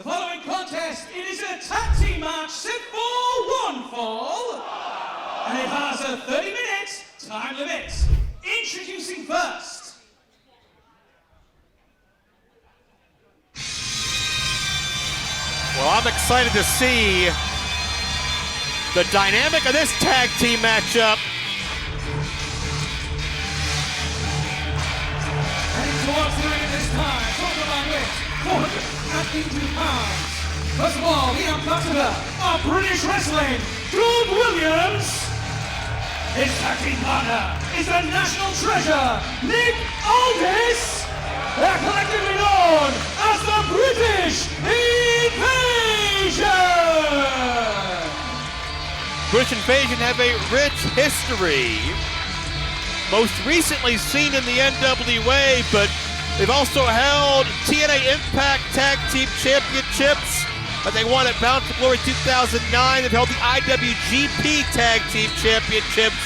The following contest, it is a tag team match set for one fall. And it has a 30-minute time limit. Introducing first. Well, I'm excited to see the dynamic of this tag team matchup. And towards the ring at this time, Colt Cabana Greg 482 pounds. First of all, the ambassador of British wrestling, Doug Williams. His tag team partner is the national treasure, Aldis. They're collectively known as the British Invasion. British Invasion have a rich history. Most recently seen in the NWA, but they've also held TNA Impact Tag Team Championships. But they won at Bound for Glory 2009. They've held the IWGP Tag Team Championships.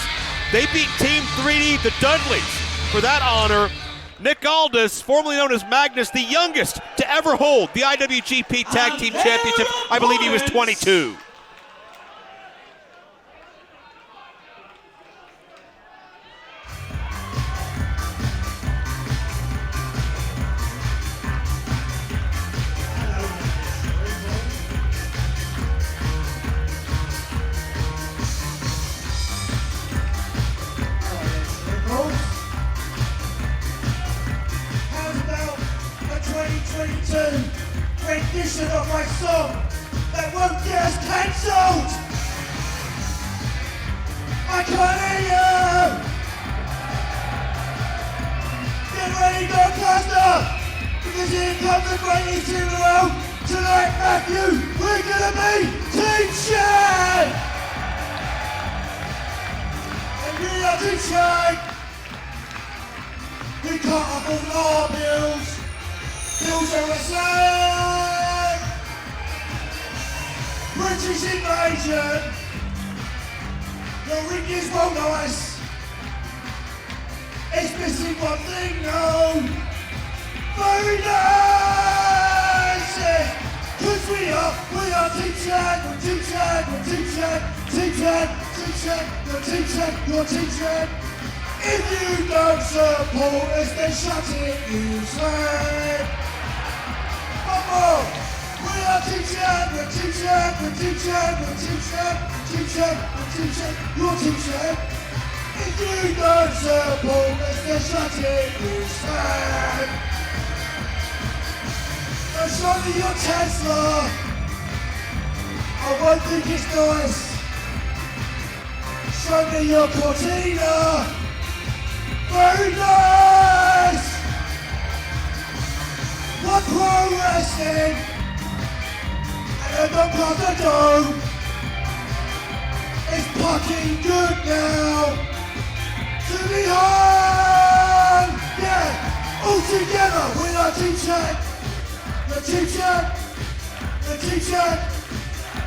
They beat Team 3D, the Dudleys, for that honor. Nick Aldis, formerly known as Magnus, the youngest to ever hold the IWGP Tag Team Championship. I believe he was 22. Rendition of my song that won't get us cancelled. I can't hear you. Get ready, Doncaster, because here comes the greatest in the world. Tonight, Matthew, we're gonna be Team Shag. And we are Team Shag. We can't afford our bills. Bills are wrestling! British Invasion! The ring is well nice. It's missing one thing though. Very nice! Cause we are Team Shag, we're Team Shag, we're Team Shag, Team Shag, Team Shag, you're Team Shag, you're Team Shag. If you don't support us, then shut it, you slag. We are Team Shag, we're Team Shag, we're Team Shag, we're Team Shag, Team Shag, we're Team Shag, you're Team Shag. If you don't support us, then shut it, you slag. Now show me your Tesla. I won't think it's nice. Show me your Cortina. Very nice. One pro wrestling, and the Doncaster Dome is fucking good now. To be on, yeah, all together we are Team Shag. The Team Shag, the Team Shag,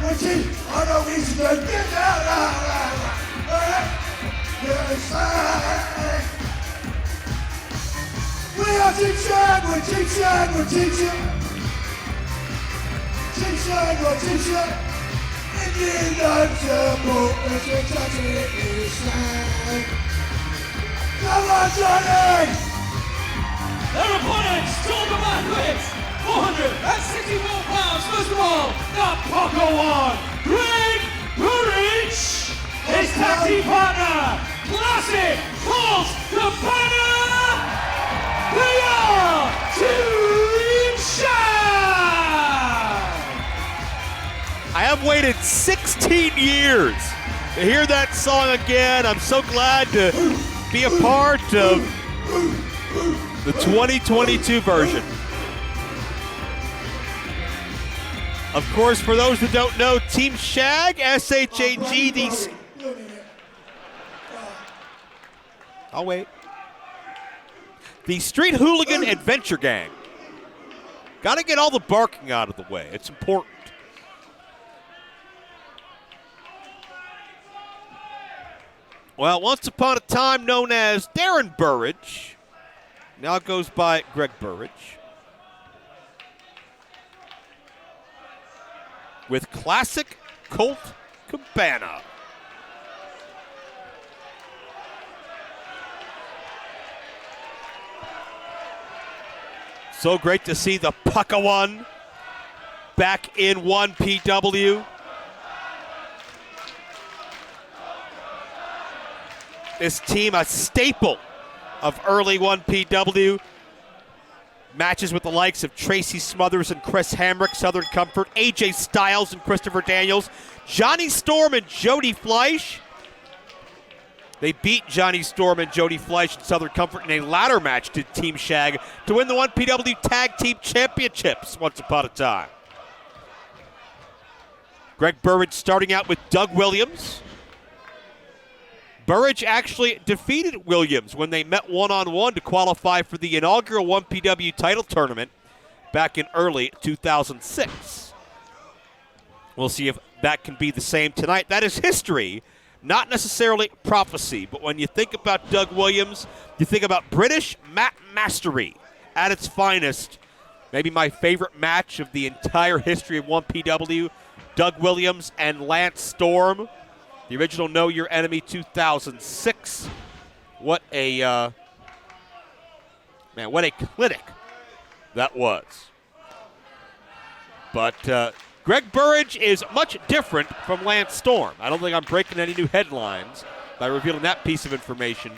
the Team. I know we should go get out. Yes, we are Team Shag, we're Team Shag, we're Team Shag. Team Shag, we're Team Shag. If you don't support us, we're touching it, you slag. Come on, Johnny! Their opponents, Colt Cabana Greg, 464 pounds. First of all, the Poco One, Greg Burridge. His tag team partner, classic Colt Cabana. They are Team Shag! I have waited 16 years to hear that song again. I'm so glad to be a part of the 2022 version. Of course, for those that don't know, Team Shag, S-H-A-G, I'll wait. The Street Hooligan Adventure Gang. Got to get all the barking out of the way. It's important. Well, once upon a time known as Darren Burridge, now goes by Greg Burridge. with classic Colt Cabana. So great to see the Puckawan back in 1PW. This team, a staple of early 1PW. Matches with the likes of Tracy Smothers and Chris Hamrick, Southern Comfort, AJ Styles and Christopher Daniels, Johnny Storm and Jody Fleisch. They beat Johnny Storm and Jody Fleisch and Southern Comfort in a ladder match to Team Shag to win the 1PW Tag Team Championships once upon a time. Greg Burridge starting out with Doug Williams. Burridge actually defeated Williams when they met one-on-one to qualify for the inaugural 1PW title tournament back in early 2006. We'll see if that can be the same tonight. That is history, not necessarily prophecy. But when you think about Doug Williams, you think about British mat mastery at its finest. Maybe my favorite match of the entire history of 1PW, Doug Williams and Lance Storm. The original Know Your Enemy 2006. What a what a clinic that was. But Greg Burridge is much different from Lance Storm. I don't think I'm breaking any new headlines by revealing that piece of information.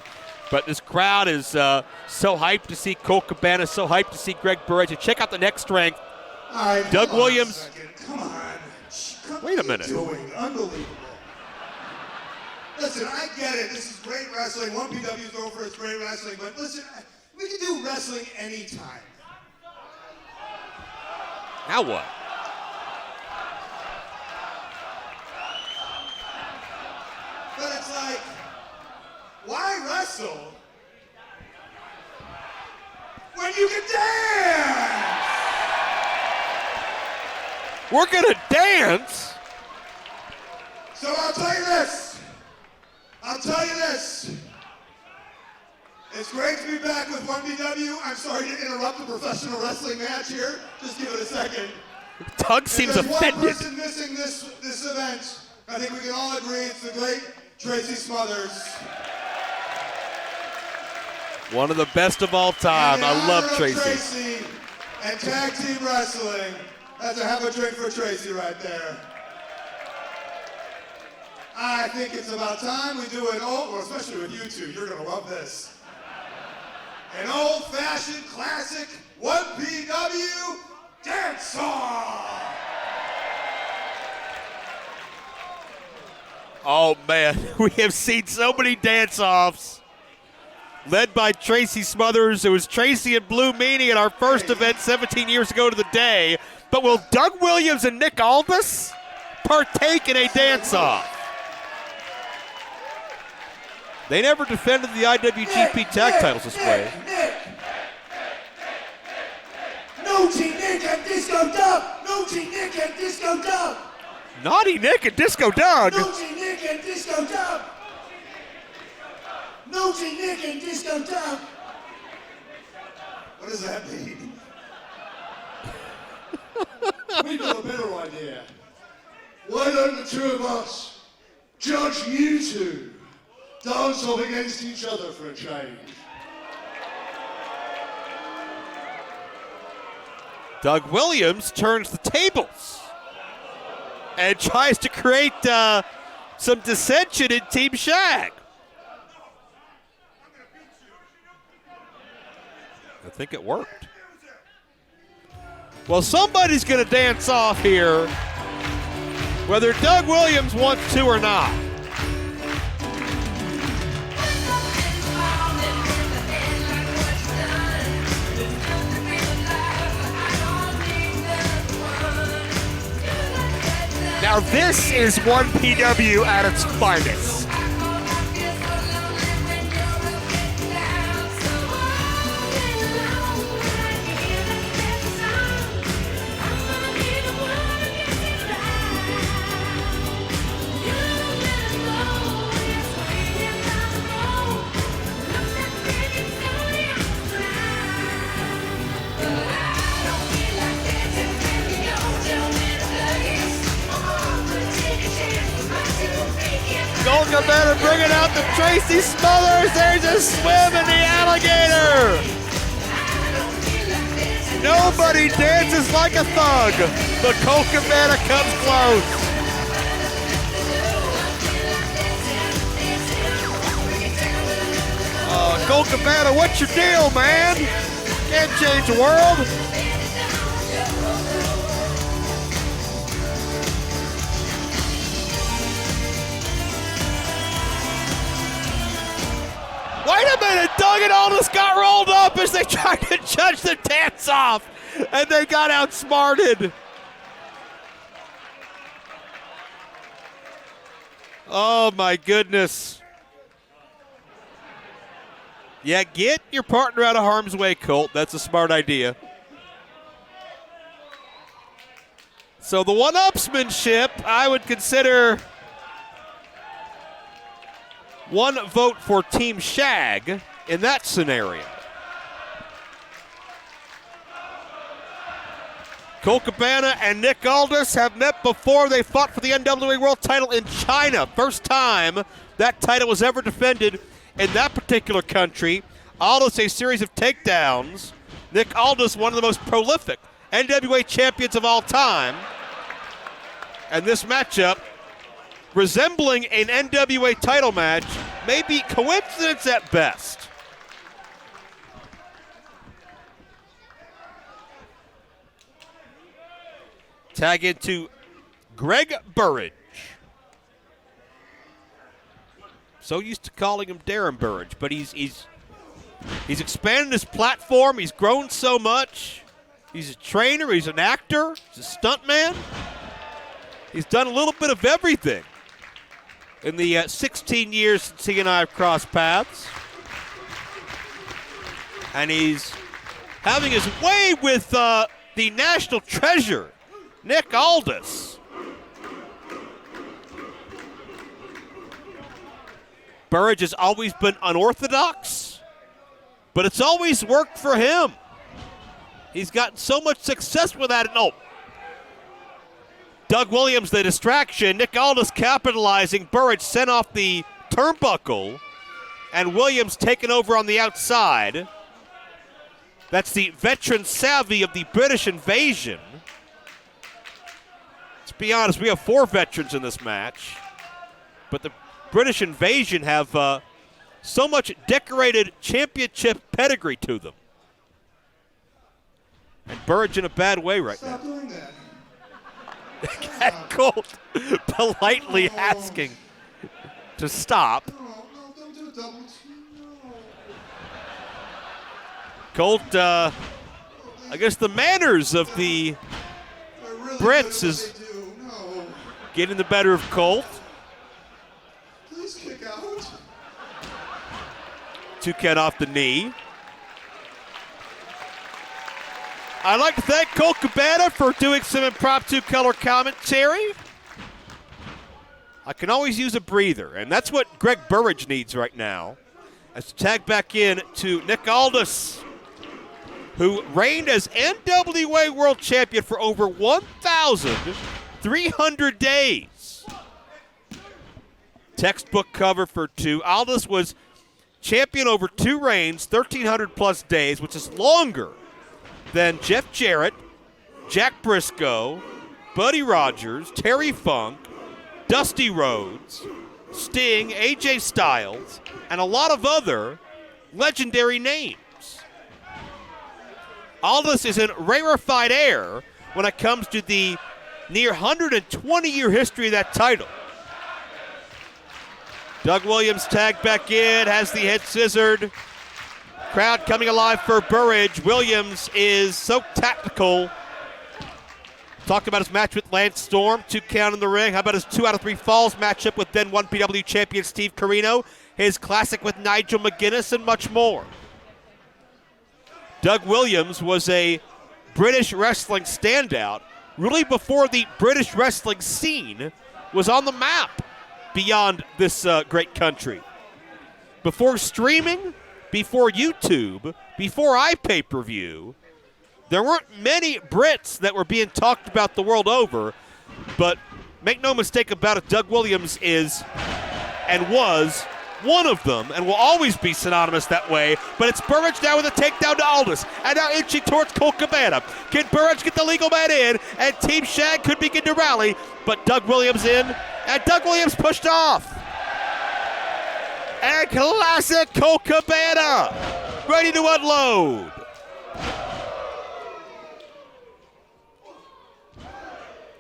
But this crowd is so hyped to see Colt Cabana, so hyped to see Greg Burridge. And check out the neck strength. Doug Williams. Come on. Wait a minute. Doing? Unbelievable. Listen, I get it. This is great wrestling. 1PW is known for its great wrestling. But listen, we can do wrestling anytime. Now what? But it's like, why wrestle when you can dance? We're going to dance? So I'll tell you this. It's great to be back with 1PW. I'm sorry to interrupt the professional wrestling match here. Just give it a second. Doug seems offended. offended. One person missing this event. I think we can all agree it's the great Tracy Smothers. One of the best of all time. I love Tracy. Tracy and tag team wrestling. That's a have a drink for Tracy right there. I think it's about time we do an especially with you two, you're gonna love this. An old-fashioned classic 1PW dance song. Oh man, we have seen so many dance-offs. Led by Tracy Smothers. It was Tracy and Blue Meanie at our first event 17 years ago to the day. But will Doug Williams and Nick Aldis partake in a dance-off? They never defended the IWGP Tag Titles this way. Naughty Nick and Disco Doug! Naughty Nick and Disco Doug! Naughty Nick and Disco Doug? Naughty Nick and Disco Doug! Naughty Nick and Disco Doug! What does that mean? We've got a better idea. Why don't the two of us judge you two dance off against each other for a change? Doug Williams turns the tables and tries to create some dissension in Team Shag. I think it worked. Well, somebody's going to dance off here, whether Doug Williams wants to or not. Now this is 1PW at its finest. Cabana bringing out the Tracy Smothers. There's a swim in the alligator. Nobody dances like a thug, but Colt Cabana comes close. Colt Cabana, what's your deal, man? Can't change the world. Wait a minute, Doug and Aldis got rolled up as they tried to judge the dance off, and they got outsmarted. Oh my goodness. Yeah, get your partner out of harm's way, Colt. That's a smart idea. So the one-upsmanship, I would consider one vote for Team Shag in that scenario. Colt Cabana and Nick Aldis have met before. They fought for the NWA World title in China. First time that title was ever defended in that particular country. Aldis, a series of takedowns. Nick Aldis, one of the most prolific NWA champions of all time. And this matchup, resembling an NWA title match, may be coincidence at best. Tag into Greg Burridge. So used to calling him Darren Burridge, but he's expanded his platform. He's grown so much. He's a trainer. He's an actor. He's a stuntman. He's done a little bit of everything in the 16 years since he and I have crossed paths. And he's having his way with the national treasure, Nick Aldis. Burridge has always been unorthodox, but it's always worked for him. He's gotten so much success with that. Oh, Doug Williams, the distraction. Nick Aldis capitalizing. Burridge sent off the turnbuckle, and Williams taken over on the outside. That's the veteran savvy of the British invasion. Let's be honest, we have 4 veterans in this match, but the British invasion have so much decorated championship pedigree to them. And Burridge in a bad way right now. Stop doing that. And Colt politely asking to stop. No, don't do double team. No. Colt, I guess the manners of the They're really Brits good at is what they do. No. getting the better of Colt. Please kick out. 2 count off the knee. I'd like to thank Colt Cabana for doing some impromptu color commentary. I can always use a breather, and that's what Greg Burridge needs right now. As to tag back in to Nick Aldis, who reigned as NWA World Champion for over 1,300 days. Textbook cover for 2. Aldis was champion over 2 reigns, 1,300 plus days, which is longer than Jeff Jarrett, Jack Briscoe, Buddy Rogers, Terry Funk, Dusty Rhodes, Sting, AJ Styles, and a lot of other legendary names. Aldis is in rarefied air when it comes to the near 120-year history of that title. Doug Williams tagged back in, has the head scissored. Crowd coming alive for Burridge. Williams is so tactical. Talked about his match with Lance Storm, 2 count in the ring. How about his 2 out of 3 falls matchup with then 1 PW champion Steve Corino, his classic with Nigel McGuinness, and much more. Doug Williams was a British wrestling standout really before the British wrestling scene was on the map beyond this great country. Before streaming, before YouTube, before iPay-per-view, there weren't many Brits that were being talked about the world over, but make no mistake about it, Doug Williams is and was one of them, and will always be synonymous that way. But it's Burridge now with a takedown to Aldis, and now inching towards Colt Cabana. Can Burridge get the legal man in, and Team Shag could begin to rally, but Doug Williams in, and Doug Williams pushed off. And classic Colt Cabana, ready to unload.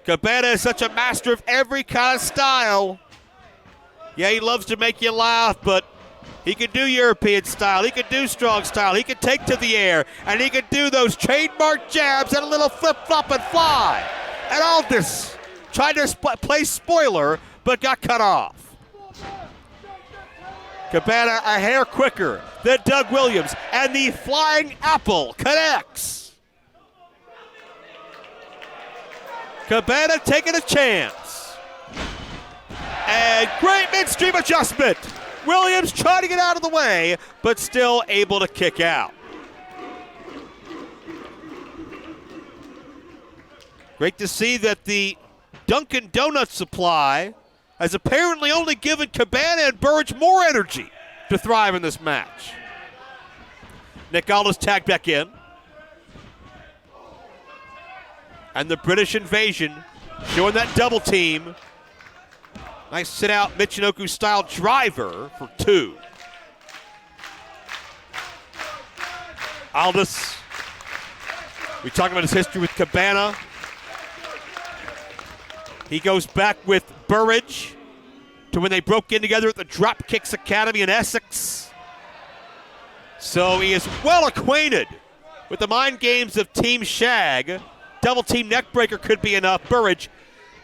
Cabana is such a master of every kind of style. Yeah, he loves to make you laugh, but he can do European style. He can do strong style. He can take to the air, and he can do those trademark jabs and a little flip-flop and fly. And Aldis tried to play spoiler, but got cut off. Cabana a hair quicker than Doug Williams, and the flying apple connects. Cabana taking a chance. And great midstream adjustment. Williams trying to get out of the way, but still able to kick out. Great to see that the Dunkin' Donuts supply has apparently only given Cabana and Burridge more energy to thrive in this match. Nick Aldis tagged back in. And the British invasion showing that double team. Nice sit-out Michinoku-style driver for 2. Aldis, we talked about his history with Cabana. He goes back with Burridge to when they broke in together at the Drop Kicks Academy in Essex. So he is well acquainted with the mind games of Team Shag. Double team neckbreaker could be enough. Burridge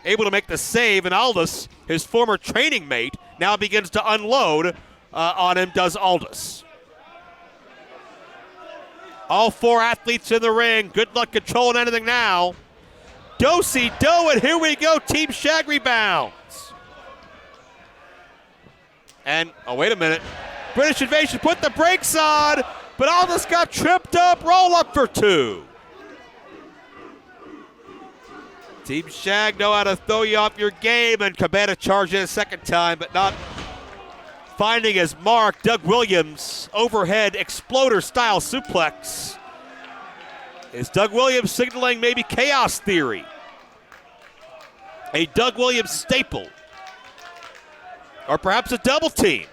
able to make the save, and Aldis, his former training mate, now begins to unload on him, does Aldis. All 4 athletes in the ring. Good luck controlling anything now. Do-si-do, and here we go. Team Shag rebounds. And, oh, wait a minute. British invasion put the brakes on, but Aldis got tripped up. Roll up for 2. Team Shag know how to throw you off your game, and Cabana charged in a second time, but not finding his mark. Doug Williams, overhead exploder-style suplex. Is Doug Williams signaling maybe chaos theory? A Doug Williams staple. Or perhaps a double team.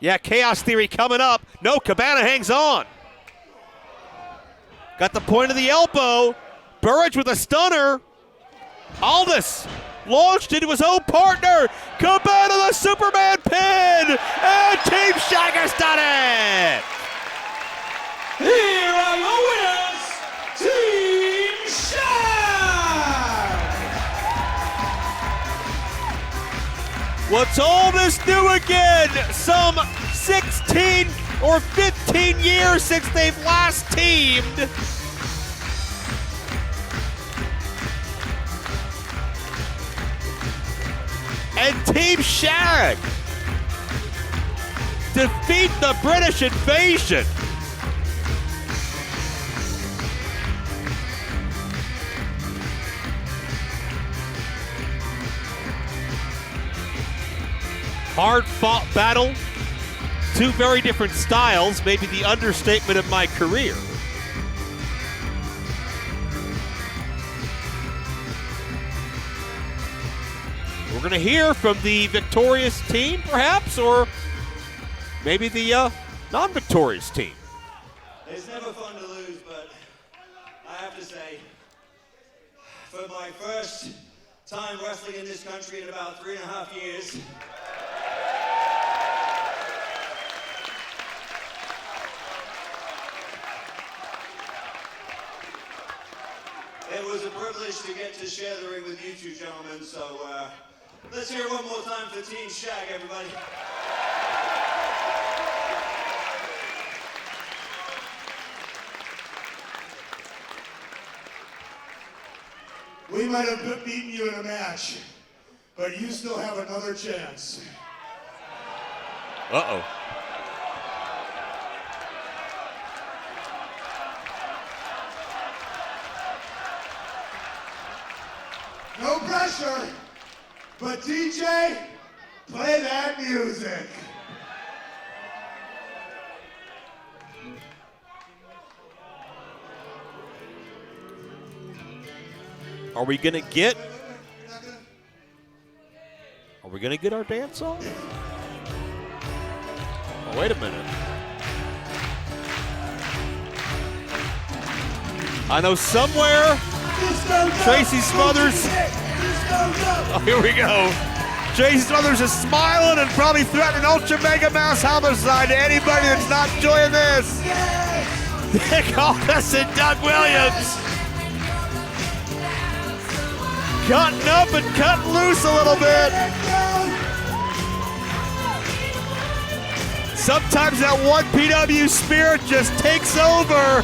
Yeah, chaos theory coming up. No, Cabana hangs on. Got the point of the elbow. Burridge with a stunner. Aldis launched into his own partner. Cabana the Superman pin. And Team Shag has done it. Here are your winners, Team Shag! What's all this new again? Some 16 or 15 years since they've last teamed. And Team Shag defeat the British invasion. Hard-fought battle. 2 very different styles, maybe the understatement of my career. We're going to hear from the victorious team, perhaps, or maybe the non-victorious team. It's never fun to lose, but I have to say, for my first time wrestling in this country in about 3.5 years, it was a privilege to get to share the ring with you 2 gentlemen, so let's hear it one more time for Team Shag, everybody. We might have beaten you in a match, but you still have another chance. Uh-oh. No pressure, but DJ, Play that music. Are we gonna get our dance on? Oh, wait a minute. I know somewhere Tracy Smothers. Oh, here we go. Tracy Smothers is smiling and probably threatening Ultra Mega Mass homicide to anybody that's not enjoying this. Nick Aldis and Doug Williams cutting up and cutting loose a little bit. Sometimes that one PW spirit just takes over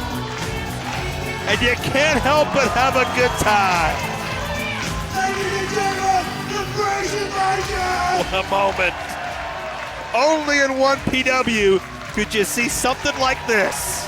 and you can't help but have a good time. Ladies and gentlemen, the Brits invasion! What a moment. Only in one PW could you see something like this.